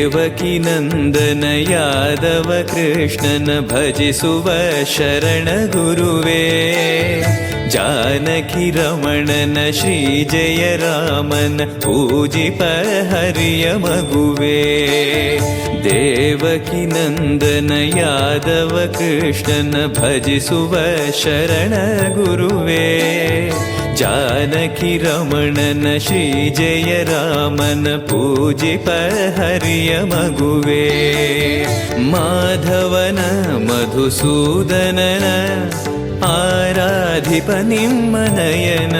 ದೇವಕಿ ನಂದನ ಯಾದವ ಕೃಷ್ಣನ ಭಜಿಸುವ ಶರಣ ಗುರುವೇ. ಜಾನಕಿ ರಮಣನ ಶ್ರೀ ಜಯ ರಾಮನ ಪೂಜಿಪ ಹರಿಯ ಮಗುವೇ. ದೇವಕಿ ನಂದನ ಯಾದವ ಕೃಷ್ಣನ ಭಜಿಸುವ ಶರಣ ಗುರುವೇ. ಜಾನಕಿ ರಮಣನ ಶ್ರೀ ಜಯ ರಾಮನ ಪೂಜಿಪ ಹರಿಯ ಮಗುವೇ. ಮಾಧವನ ಮಧುಸೂದನನ ಆರಾಧಿಪ ನಿಮ್ಮ ನಯನ.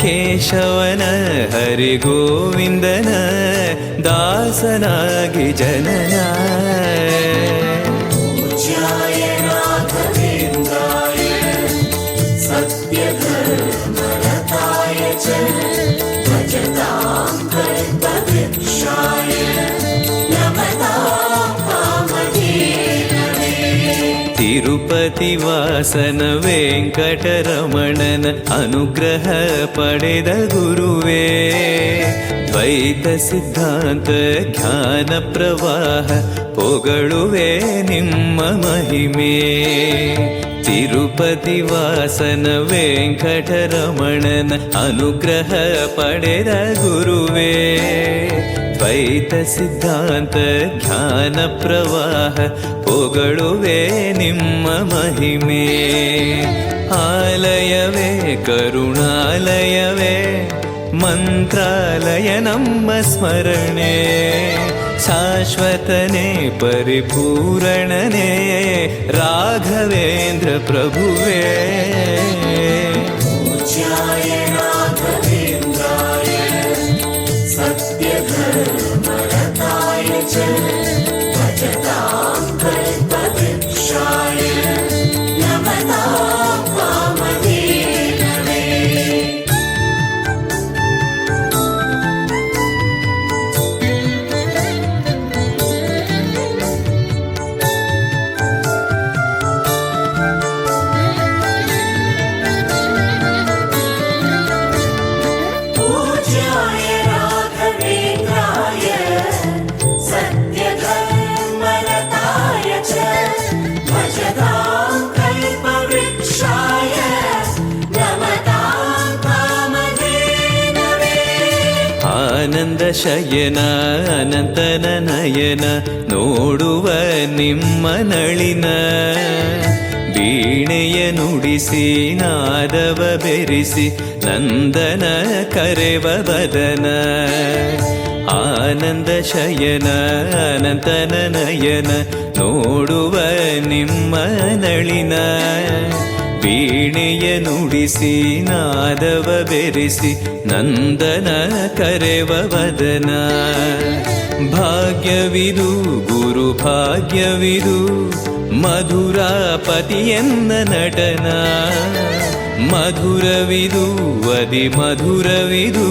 ಕೇಶವನ ಹರಿಗೋವಿಂದನ ದಾಸನಾಗಿ ಜನನ. ತಿರುಪತಿ ವಾಸನ ವೆಂಕಟರಮಣನ ಅನುಗ್ರಹ ಪಡೆದ ಗುರುವೇ. ದ್ವೈತ ಸಿದ್ಧಾಂತ ಜ್ಞಾನ ಪ್ರವಾಹ ಪೊಗಳುವೆ ನಿಮ್ಮ ಮಹಿಮೆ. ತಿರುಪತಿ ವಾಸನ ವೆಂಕಟರಮಣನ ಅನುಗ್ರಹ ಪಡೆದ ಗುರುವೇ. ದ್ವೈತ ಸಿದ್ಧಾಂತ ಜ್ಞಾನ ಪ್ರವಾಹ ಪೊಗಳುವೆ ನಿಮ್ಮ ಮಹಿಮೆ. ಆಲಯವೇ ಕರುಣಾಲಯವೇ ಮಂತ್ರಾಲಯ ನಮ್ಮ ಸ್ಮರಣೆ. ಶಾಶ್ವತನೇ ಪರಿಪೂರಣನೇ ರಾಘವೇಂದ್ರ ಪ್ರಭುವೇ. ಆನಂದ ಶಯನ ಅನಂತನ ನಯನ ನೋಡುವ ನಿಮ್ಮ ನಳಿನ. ವೀಣೆಯ ನುಡಿಸಿ ನಾದವ ಬೆರೆಸಿ ನಂದನ ಕರೆವ ಬದನ. ಆನಂದ ಶಯನ ಅನಂತನ ನಯನ ನೋಡುವ ನಿಮ್ಮ ನಳಿನ. ವೀಣೆಯ ನುಡಿಸಿ ನಾದವ ಬೆರೆಸಿ ನಂದನ ಕರೆವ ವದನ. ಭಾಗ್ಯವಿದು ಗುರು ಭಾಗ್ಯವಿದು ಮಧುರಾಪತಿಯನ್ನ ನಟನ. ಮಧುರವಿದು ವದಿ ಮಧುರವಿದು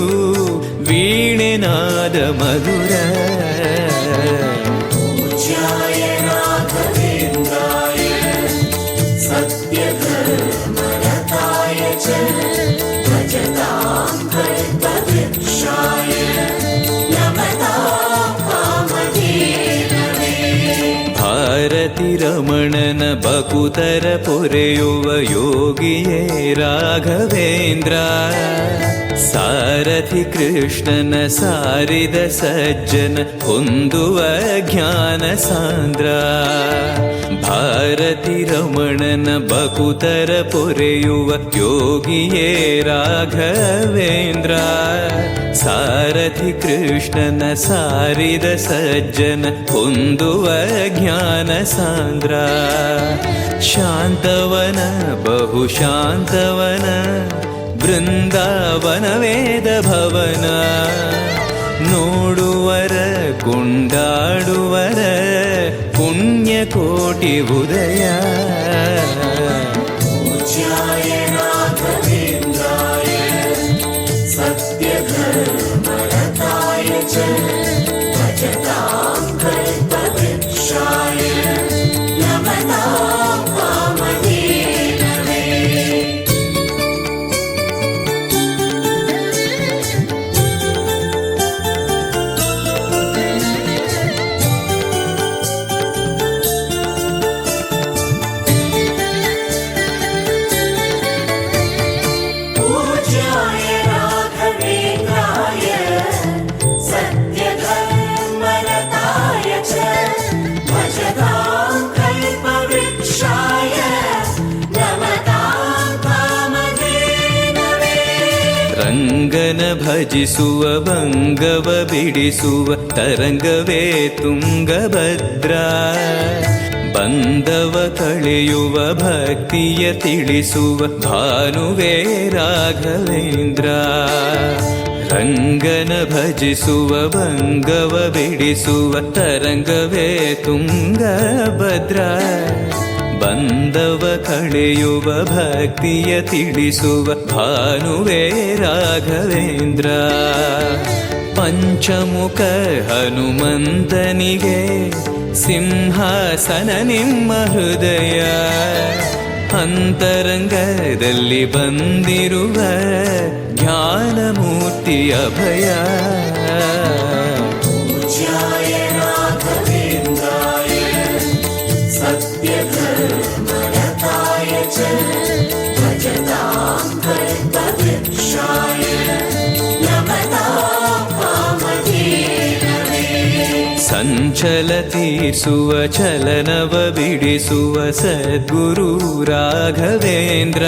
ವೀಣೆನಾದ ಮಧುರ. ಭಾರತಿ ರಮಣನ ಬಕುತರ ಪೊರೆಯುವ ಯೋಗಿಯೇ ರಾಘವೇಂದ್ರ. ಸಾರಥಿ ಕೃಷ್ಣನ ಸಾರಿದ ಸಜ್ಜನ ಹೊಂದುವ ಜ್ಞಾನ ಸಾಂದ್ರ. ಭಾರತಿ ರಮಣನ ಬಕುತರ ಪೊರೆಯುವ ಯೋಗಿಯೇ ರಾಘವೇಂದ್ರ. ಸಾರಥಿ ಕೃಷ್ಣನ ಸಾರಿದ ಸಜ್ಜನ ಹೊಂದುವ ಜ್ಞಾನ ಸಾಂದ್ರ. ಶಾಂತವನ ಬಹು ಶಾಂತವನ ಬೃಂದಾವನ ವೇದ ಭವನ. ನೋಡುವರ ಕೊಂಡಾಡುವರ ಪುಣ್ಯ ಕೋಟಿ ಉದಯ. ಭಜಿಸುವ ಭಂಗವ ಬಿಡಿಸುವ ತರಂಗವೇ ತುಂಗಭದ್ರಾ. ಬಂಧವ ಕಳೆಯುವ ಭಕ್ತಿಯ ತಿಳಿಸುವ ಭಾನುವೇ ರಾಘವೇಂದ್ರ. ರಂಗನ ಭಜಿಸುವ ಭಂಗವ ಬಿಡಿಸುವ ತರಂಗವೇ ತುಂಗಭದ್ರಾ. ಬಂಧವ ಕಳೆಯುವ ಭಕ್ತಿಯ ತಿಳಿಸುವ ಭಾನುವೇ ರಾಘವೇಂದ್ರ. ಪಂಚಮುಖ ಹನುಮಂತನಿಗೆ ಸಿಂಹಾಸನ ನಿಮ್ಮ ಹೃದಯ. ಅಂತರಂಗದಲ್ಲಿ ಬಂದಿರುವ ಜ್ಞಾನಮೂರ್ತಿ ಅಭಯ. ಪೂಜ್ಯಾಯ ರಾಘವೇಂದ್ರಾಯ ಸತ್ಯಧರ್ಮರತಾಯ ಚ ಭಜತಾಂ ಕಲ್ಪವೃಕ್ಷಾಯ ನಮತಾಂ ಕಾಮಧೇನವೇ. ಸಂಚಲ ತೀರಿಸುವ ಚಲನವ ಬಿಡಿಸುವ ಸದ್ಗುರು ರಾಘವೇಂದ್ರ.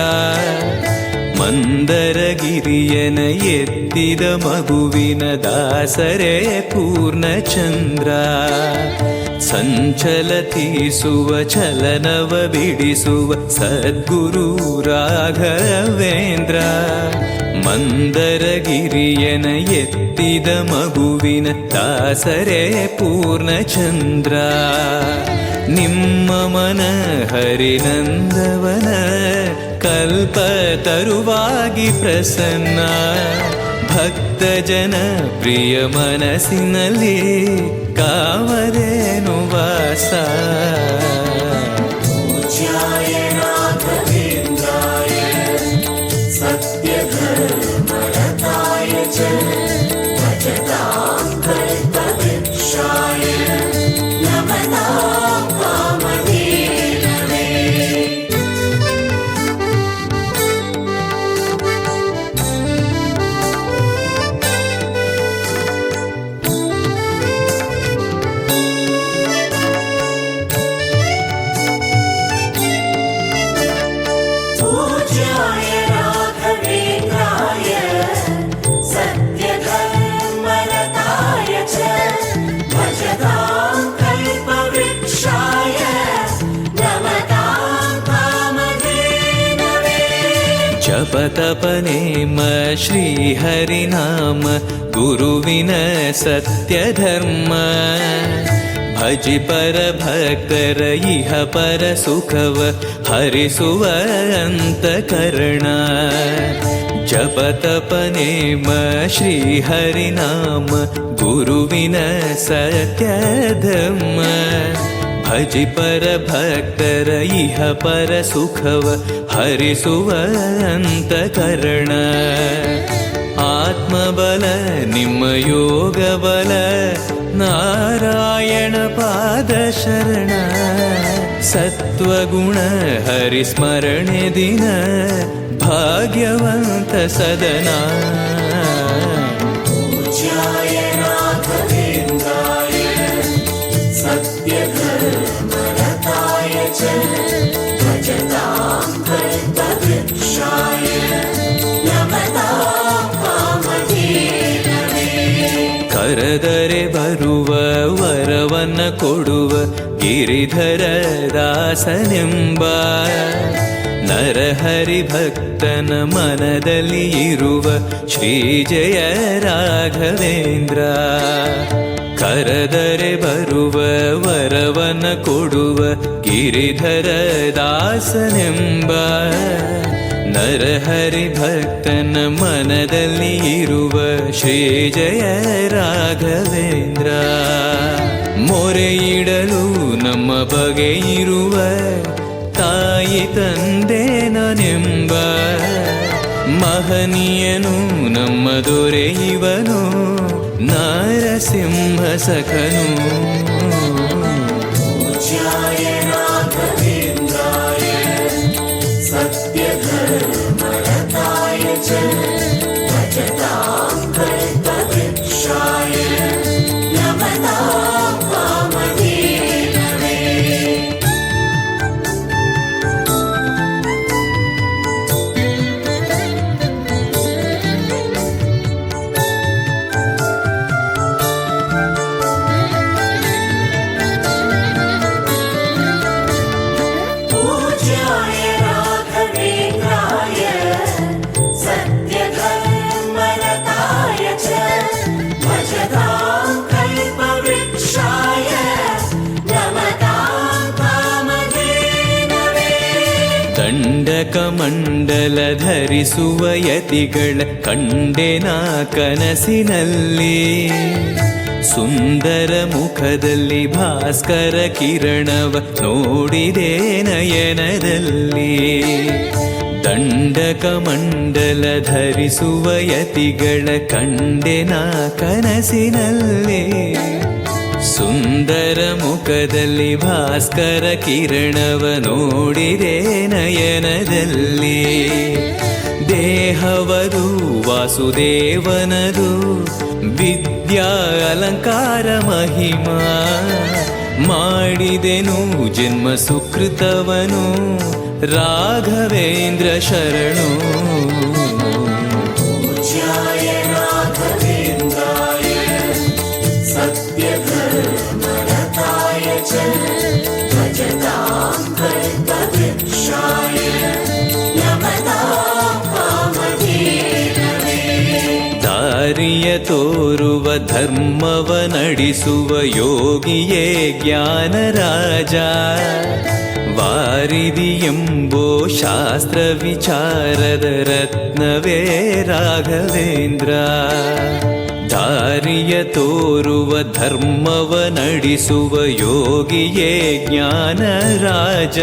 ಮಂದರಗಿರಿಯನ ಎತ್ತಿದ ಮಗುವಿನ ದಾಸರೇ ಪೂರ್ಣಚಂದ್ರ. ಸಂಚಲ ತೀರಿಸುವ ಚಲನವ ಬಿಡಿಸುವ ಸದ್ಗುರು ರಾಘವೇಂದ್ರ. ಮಂದರಗಿರಿಯನ ಎತ್ತಿದ ಮಗುವಿನ ದಾಸರೇ ಪೂರ್ಣಚಂದ್ರ. ನಿಮ್ಮ ಮನ ಹರಿನಂದವನ ಕಲ್ಪ ತರುವಾಗಿ ಪ್ರಸನ್ನ. ಭಕ್ತ ಜನ ಪ್ರಿಯ ಮನಸ್ಸಿನಲ್ಲಿ ಕಾಮಧೇನು ವಾಸ. ಪೂಜ್ಯಾಯ ರಾಘವೇಂದ್ರಾಯ ಸತ್ಯಧರ್ಮರತಾಯ ಚ ಭಜತಾಂ ಕಲ್ಪವೃಕ್ಷಾಯ ನಮತಾಂ ಕಾಮಧೇನವೇ. ಪೂಜ್ಯಾಯ ರಾಘವೇಂದ್ರಾಯ ಸತ್ಯಧರ್ಮರತಾಯ ಚ ಭಜತಾಂ ಕಲ್ಪವೃಕ್ಷಾಯ ನಮತಾಂ ಕಾಮಧೇನವೇ. ಜಪತಪನೇಮ ಶ್ರೀಹರಿನಾಮ ಗುರುವಿನ ಸತ್ಯಧರ್ಮ. ಭಜಿ ಪರ ಭಕ್ತರ ಇಹ ಪರ ಸುಖವ ಹರಿಸುವ ಅಂತಕರಣ. ಜಪತಪನೇಮ ಶ್ರೀಹರಿನಾಮ ಗುರುವಿನ ಸತ್ಯಧರ್ಮ. ಭಜಿ ಪರ ಭಕ್ತರ ಇಹ ಪರ ಸುಖವ ಹರಿಸುವ ಅಂತಕರಣ. ಆತ್ಮಬಲ ನಿಮ್ಮ ಯೋಗಬಲ ನಾರಾಯಣ ಪಾದ ಶರಣ. ಸತ್ವಗುಣ ಹರಿಸ್ಮರಣೆ ದಿನ ಭಾಗ್ಯವಂತ ಸದನ. ಪೂಜ್ಯಾಯ ರಾಘವೇಂದ್ರಾಯ ಸತ್ಯಧರ್ಮರತಾಯ ಚ ಭಜತಾಂ ಕಲ್ಪವೃಕ್ಷಾಯ ನಮತಾಂ ಕಾಮಧೇನವೇ. ಕರೆದರೆ ಬರುವ ವರವನ್ನ ಕೊಡುವ ಗಿರಿಧರ ದಾಸನೆಂಬ. ನರಹರಿ ಭಕ್ತನ ಮನದಲ್ಲಿ ಇರುವ ಶ್ರೀ ಜಯ ರಾಘವೇಂದ್ರ. ಕರೆದರೆ ಬರುವ ವರವನ್ನ ಕೊಡುವ ಗಿರಿಧರ ದಾಸನೆಂಬ. ನರಹರಿ ಭಕ್ತನ ಮನದಲ್ಲಿ ಇರುವ ಶ್ರೀ ಜಯ ರಾಘವೇಂದ್ರ. ಮೊರೆಯಿಡಲು ನಮ್ಮ ಬಗೆ ಇರುವ ತಾಯಿ ತಂದೆ ನಾನೆಂಬ. ಮಹನೀಯನು ನಮ್ಮ ದೊರೆ ಇವನು ನಾರಸಿಂಹ ಸಖನು. ಪೂಜ್ಯಾಯ ರಾಘವೇಂದ್ರಾಯ ಸತ್ಯಧರ್ಮರತಾಯ ಚ ಭಜತಾಂ ಕಲ್ಪವೃಕ್ಷಾಯ ನಮತಾಂ ಕಾಮಧೇನವೇ. ಧರಿಸುವ ಯತಿಗಳ ಕಂಡೆನ ಕನಸಿನಲ್ಲಿ. ಸುಂದರ ಮುಖದಲ್ಲಿ ಭಾಸ್ಕರ ಕಿರಣವ ನೋಡಿದೆ ನಯನದಲ್ಲಿ. ದಂಡಕ ಮಂಡಲ ಧರಿಸುವ ಯತಿಗಳ ಕಂಡೆನ ಕನಸಿನಲ್ಲಿ. ಸುಂದರ ಮುಖದಲ್ಲಿ ಭಾಸ್ಕರ ಕಿರಣವ ನೋಡಿದೆ ನಯನದಲ್ಲಿ. ದೇಹವದು ವಾಸುದೇವನದು ವಿದ್ಯಾ ಅಲಂಕಾರ ಮಹಿಮಾ. ಮಾಡಿದೆನು ಜನ್ಮ ಸುಕೃತವನು ರಾಘವೇಂದ್ರ ಶರಣು. पूज्याय राघवेन्द्राय सत्यधर्मरताय च भजतां कल्पवृक्षाय नमतां कामधेनवे. ದಾರಿಯ ತೋರುವ ಧರ್ಮವ ನಡೆಸುವ ಯೋಗಿಯೇ ಜ್ಞಾನರಾಜ. ವಾರಿದಿ ಎಂಬೋ ಶಾಸ್ತ್ರ ವಿಚಾರದ ರತ್ನವೇ ರಾಘವೇಂದ್ರ. ದಾರಿಯ ತೋರುವ ಧರ್ಮವ ನಡೆಸುವ ಯೋಗಿಯೇ ಜ್ಞಾನರಾಜ.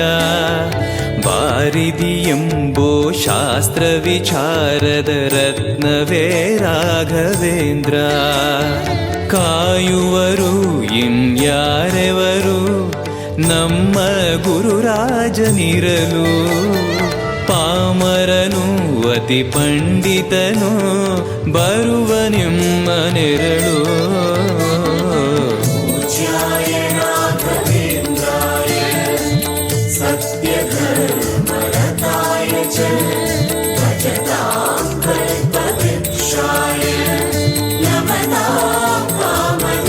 ವಾರಿದಿ ಎಂಬೋ ಶಾಸ್ತ್ರ ವಿಚಾರದ ರತ್ನವೇ ರಾಘವೇಂದ್ರ. ಕಾಯುವರು ಇನ್ಯಾರೆವರು ನಮ್ಮ ಗುರುರಾಜನಿರಲು. ಪಾಮರನು ಅತಿ ಪಂಡಿತನು ಬರುವ ನಿಮ್ಮ ನೆರಳು. पूज्याय राघवेन्द्राय सत्यधर्मरताय च भजतां कल्पवृक्षाय नमतां कामधेनवे.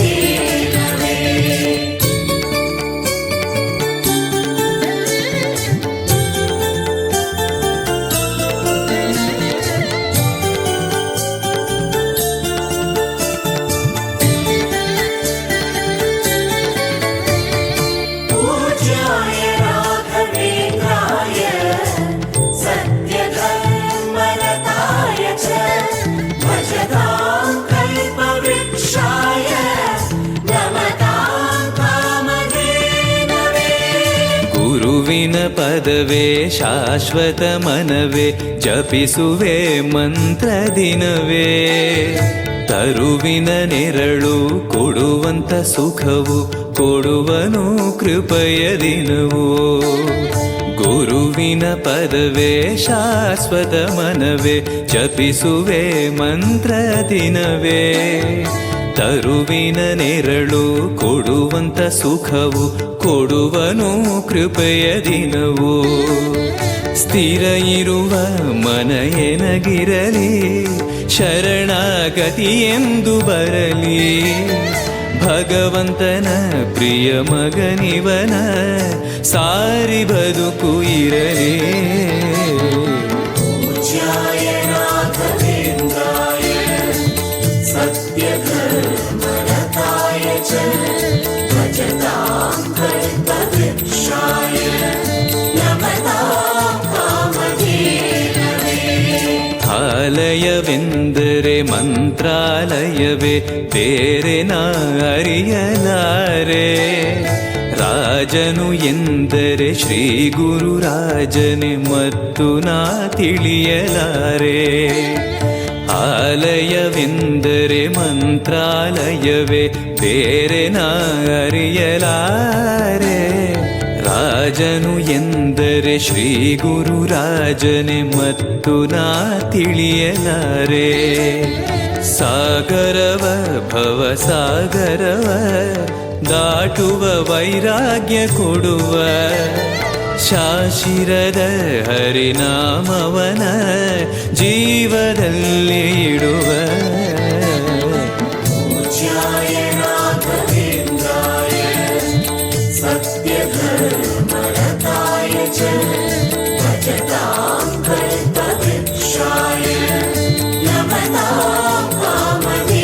पूज्याय राघवेन्द्राय सत्यधर्मरताय च भजतां कल्पवृक्षाय नमतां कामधेनवे. ಗುರುವಿನ ಪದವೇ ಶಾಶ್ವತ ಮನವೇ ಜಪಿಸುವೆ ಮಂತ್ರ ದಿನವೇ. ತರುವಿನ ನೆರಳು ಕೊಡುವಂತ ಸುಖವು ಕೊಡುವನು ಕೃಪೆಯ ದಿನವೋ. ಗುರುವಿನ ಪದವೇ ಶಾಶ್ವತ ಮನವೇ ಜಪಿಸುವೆ ಮಂತ್ರ ದಿನವೇ. ತರುವಿನ ನೆರಳು ಕೊಡುವಂತ ಸುಖವು ಕೊಡುವನು ಕೃಪೆಯ ದಿನವೋ. ಸ್ಥಿರ ಇರುವ ಮನ ಎನಗಿರಲಿ ಶರಣಾಗತಿ ಎಂದು ಬರಲಿ. ಭಗವಂತನ ಪ್ರಿಯ ಮಗನಿವನ ಸಾರಿ ಬದುಕು ಇರಲಿ. पूज्याय राघवेन्द्राय सत्यधर्मरताय च भजतां कल्पवृक्षाय नमतां कामधेनवे. ಆಲಯವೆಂದರೆ ಮಂತ್ರಾಲಯವೇ ಬೇರೆ ನಾ ಅರಿಯಲಾರೆ. ರಾಜನು ಎಂದರೆ ಶ್ರೀ ಗುರುರಾಜನೇ ಮತ್ತು ನಾ ತಿಳಿಯಲಾರೆ. ಆಲಯವೆಂದರೆ ಮಂತ್ರಾಲಯವೇ ಬೇರೆ ನಾ ಅರಿಯಲಾರೆ. ರಾಜನು ಎಂದರೆ ಶ್ರೀ ಗುರುರಾಜನೇ ಮತ್ತು ನಾ ತಿಳಿಯಲಾರೆ. ಸಾಗರವ ಭವ ಸಾಗರವ ದಾಟುವ ವೈರಾಗ್ಯ ಕೊಡುವ ಶಾಶಿರದ ಹರಿನಾಮವನ ಜೀವದಲ್ಲಿ ಇಡುವ. पूज्याय राघवेन्द्राय सत्यधर्मरताय च भजतां कल्पवृक्षाय नमतां कामधेनवे.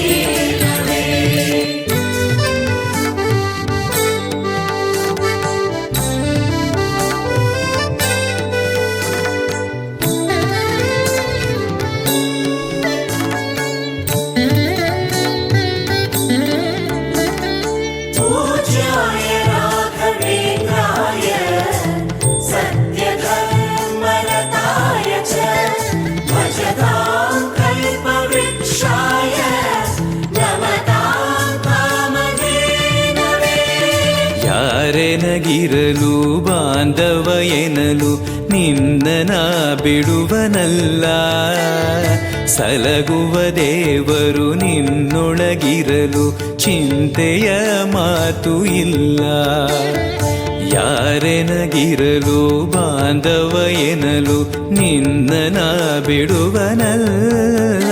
ಯಾರೆನಗಿರಲು ಬಾಂಧವ ಎನಲು ನಿನ್ನ ಬಿಡುವನಲ್ಲ. ಸಲಗುವ ದೇವರು ನಿನ್ನೊಳಗಿರಲು ಚಿಂತೆಯ ಮಾತು ಇಲ್ಲ. ಯಾರೆನಗಿರಲು ಬಾಂಧವ ಎನಲು ನಿನ್ನ ಬಿಡುವನಲ್ಲ.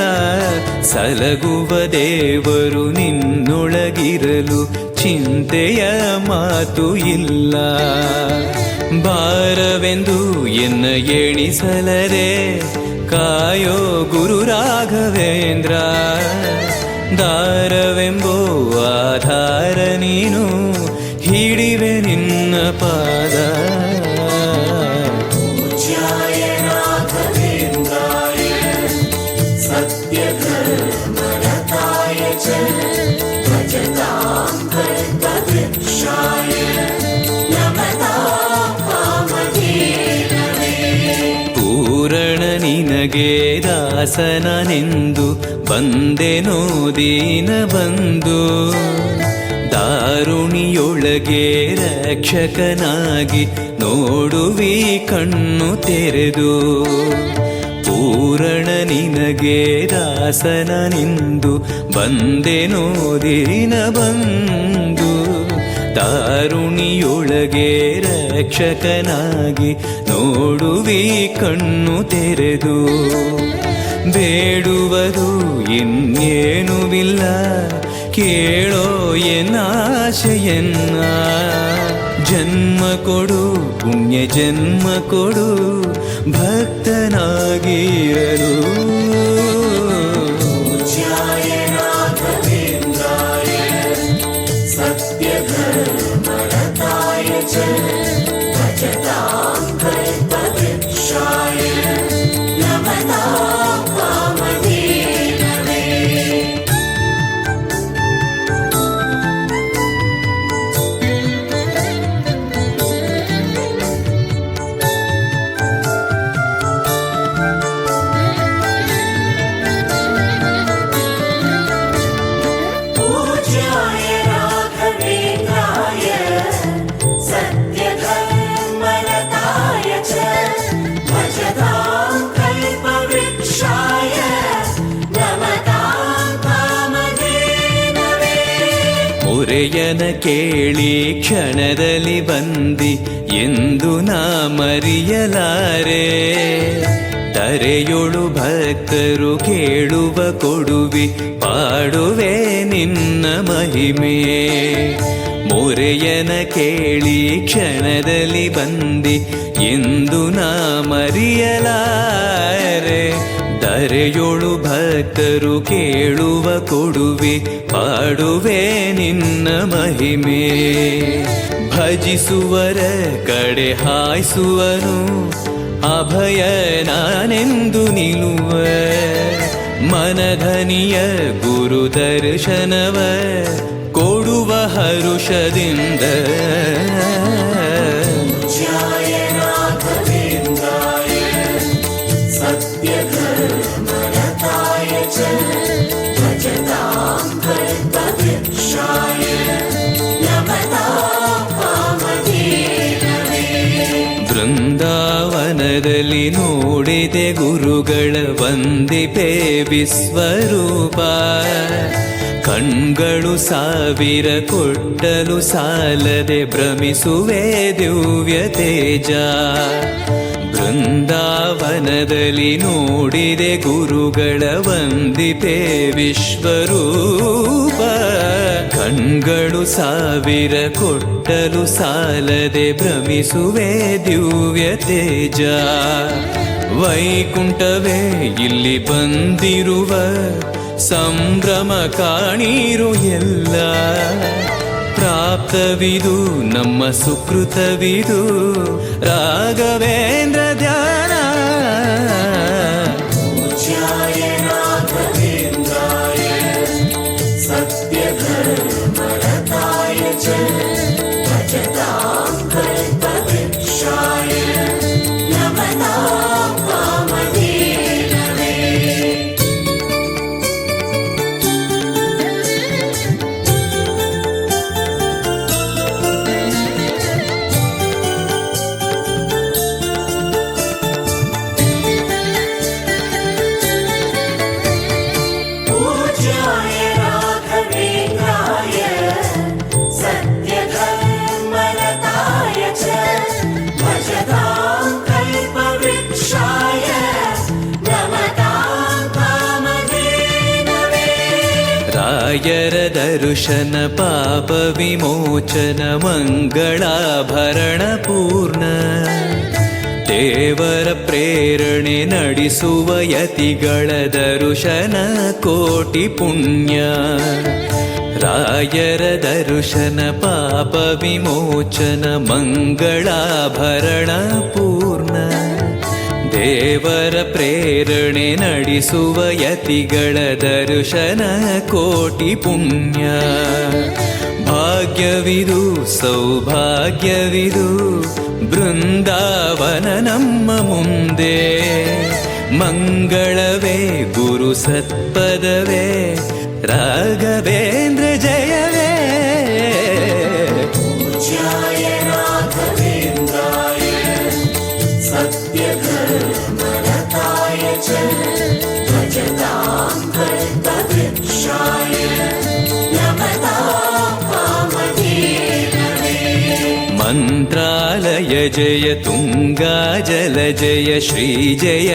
ಸಲಗುವ ದೇವರು ನಿನ್ನೊಳಗಿರಲು ಚಿಂತೆಯ ಮಾತು ಇಲ್ಲ. ಭಾರವೆಂದು ಎನ್ನ ಎಣಿಸಲರೆ ಕಾಯೋ ಗುರು ರಾಘವೇಂದ್ರ. ದಾರವೆಂಬೋ ಆಧಾರ ನೀನು ಹಿಡಿವೆ ನಿನ್ನ ಪಾದ. पूज्याय राघवेन्द्राय सत्यधर्मरताय च भजतां कल्पवृक्षाय नमतां कामधेनवे. ಪೂರಣ ನಿನಗೆ ದಾಸನನೆಂದು ಬಂದೆನೋ ದೀನ ಬಂದು. ದಾರುಣಿಯೊಳಗೆ ರಕ್ಷಕನಾಗಿ ನೋಡುವಿ ಕಣ್ಣು ತೆರೆದು. ಪೂರಣ ನಿನಗೆ ದಾಸನನೆಂದು ಬಂದೆನೋ ದೀನ ಬಂದು. ದಾರುಣಿಯೊಳಗೆ ರಕ್ಷಕನಾಗಿ ನೋಡುವಿ ಕಣ್ಣು ತೆರೆದು. ಬೇಡುವುದು ಇನ್ನೇನುವಿಲ್ಲ ಕೇಳೋ ಎನ್ನಾಶೆಯನ್ನ. ಜನ್ಮ ಕೊಡು ಪುಣ್ಯ ಜನ್ಮ ಕೊಡು ಭಕ್ತನಾಗಿರಲು. पूज्याय राघवेन्द्राय सत्यधर्मरताय च भजतां कल्पवृक्षाय नमतां कामधेनवे. पूज्याय राघवेन्द्राय सत्यधर्मरताय च भजतां कल्पवृक्षाय नमतां कामधेनवे. ಮೊರೆಯನ ಕೇಳಿ ಕ್ಷಣದಲ್ಲಿ ಬಂದಿ ಎಂದು ನಾ ಮರೆಯಲಾರೆ. ತರೆಯೊಳು ಭಕ್ತರು ಕೇಳುವ ಕೊಡುವಿ ಪಾಡುವೆ ನಿನ್ನ ಮಹಿಮೆ. ಮೊರೆಯನ ಕೇಳಿ ಕ್ಷಣದಲ್ಲಿ ಬಂದಿ ಎಂದು ನಾ ಮರೆಯಲಾರೆ. ತರೆಯೊಳು ಭಕ್ತರು ಕೇಳುವ ಕೊಡುವೆ ಪಾಡುವೆ ನಿನ್ನ ಮಹಿಮೆ. ಭಜಿಸುವರ ಕಡೆ ಹಾಯಿಸುವನು ಅಭಯ ನಾನೆಂದು ನಿಲ್ಲುವ. ಮನಧನಿಯ ಗುರು ದರ್ಶನವ ಕೊಡುವ ಹರುಷದಿಂದ. पूज्याय राघवेन्द्राय सत्यधर्मरताय च भजतां कल्पवृक्षाय नमतां कामधेनवे. ಬೃಂದಾವನದಲ್ಲಿ ನೋಡಿದೆ ಗುರುಗಳ ವಂದಿಪೆ ವಿಶ್ವರೂಪ. ಕಣ್ಗಳು ಸಾವಿರ ಕೊಟ್ಟಲು ಸಾಲದೆ ಭ್ರಮಿಸುವೆ ದಿವ್ಯ ತೇಜ. ಬೃಂದಾವನದಲ್ಲಿ ನೋಡಿದೆ ಗುರುಗಳ ವಂದಿಪೆ ವಿಶ್ವರೂಪ. ಕಣ್ಗಳು ಸಾವಿರ ಕೊಟ್ಟಲು ಸಾಲದೆ ಭ್ರಮಿಸುವೆ ದಿವ್ಯ ತೇಜ. ವೈಕುಂಠವೇ ಇಲ್ಲಿ ಬಂದಿರುವ ಸಂಭ್ರಮ ಕಾಣೀರು ಎಲ್ಲ. ಪ್ರಾಪ್ತವಿದು ನಮ್ಮ ಸುಕೃತವಿದು ರಾಘವೇಂದ್ರ ಧ್ಯಾನ. पूज्याय राघवेन्द्राय सत्यधर्मरताय च भजतां कल्पवृक्षाय नमतां कामधेनवे. राघवेन्द्राय सत्यधर्मरताय च भजतां कल्पवृक्षाय नमतां कामधेनवे ರಾಯರ ದರ್ಶನ ಪಾಪ ವಿಮೋಚನ ಮಂಗಳಾಭರಣ ಪೂರ್ಣ ದೇವರ ಪ್ರೇರಣೆ ನಡೆಸುವ ಯತಿಗಳ ದರ್ಶನ ಕೋಟಿ ಪುಣ್ಯ ರಾಯರ ದರ್ಶನ ಪಾಪ ವಿಮೋಚನ ಮಂಗಳಾಭರಣ ಪೂರ್ಣ ದೇವರ ಪ್ರೇರಣೆ ನಡೆಸುವ ಯತಿಗಳ ದರ್ಶನ ಕೋಟಿ ಪುಣ್ಯ ಭಾಗ್ಯವಿದು ಸೌಭಾಗ್ಯವಿದು ಬೃಂದಾವನ ನಮ್ಮ ಮುಂದೆ ಮಂಗಳವೇ ಗುರು ಸತ್ಪದವೇ ರಾಘವೇಂದ್ರ ಜಯವೇ पूज्याय राघवेन्द्राय सत्यधर्मरताय च भजतां कल्पवृक्षाय नमतां कामधेनवे ಮಂತ್ರಾಲಯ ಜಯ ತುಂಗಾ ಜಲ ಜಯ ಶ್ರೀ ಜಯ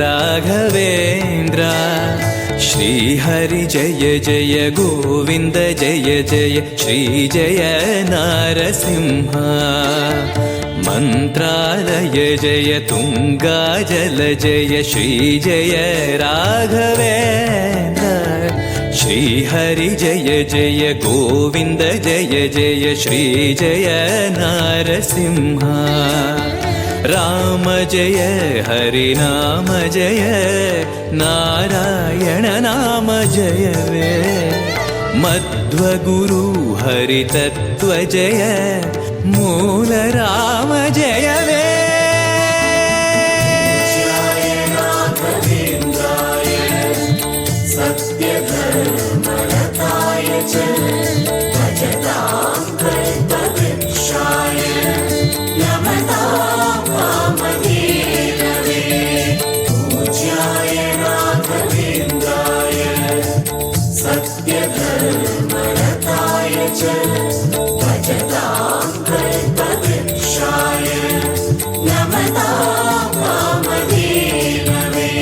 ರಾಘವೇಂದ್ರ ಶ್ರೀ ಹರಿ ಜಯ ಜಯ ಗೋವಿಂದ ಜಯ ಜಯ ಶ್ರೀ ಜಯ ನಾರಸಿಂಹ ಮಂತ್ರಾಲಯ ಜಯ ತುಂಗಾ ಜಲ ಜಯ ಶ್ರೀ ಜಯ ರಾಘವೇಂದ್ರ ಶ್ರೀ ಹರಿ ಜಯ ಜಯ ಗೋವಿಂದ ಜಯ ಜಯ ಶ್ರೀ ಜಯ ನಾರಸಿಂಹ ರಾಮ ಜಯ ಹರಿ ನಾಮ ಜಯ ನಾರಾಯಣ ನಾಮ ಜಯವೇ ಮಧ್ವಗುರು ಹರಿ ತತ್ವ ಜಯ ಮೂಲ ರಾಮ ಜಯವೇ पूज्याय राघवेन्द्राय सत्यधर्मरताय च भजतां कल्पवृक्षाय नमतां कामधेनवे पूज्याय राघवेन्द्राय सत्यधर्मरताय च भजतां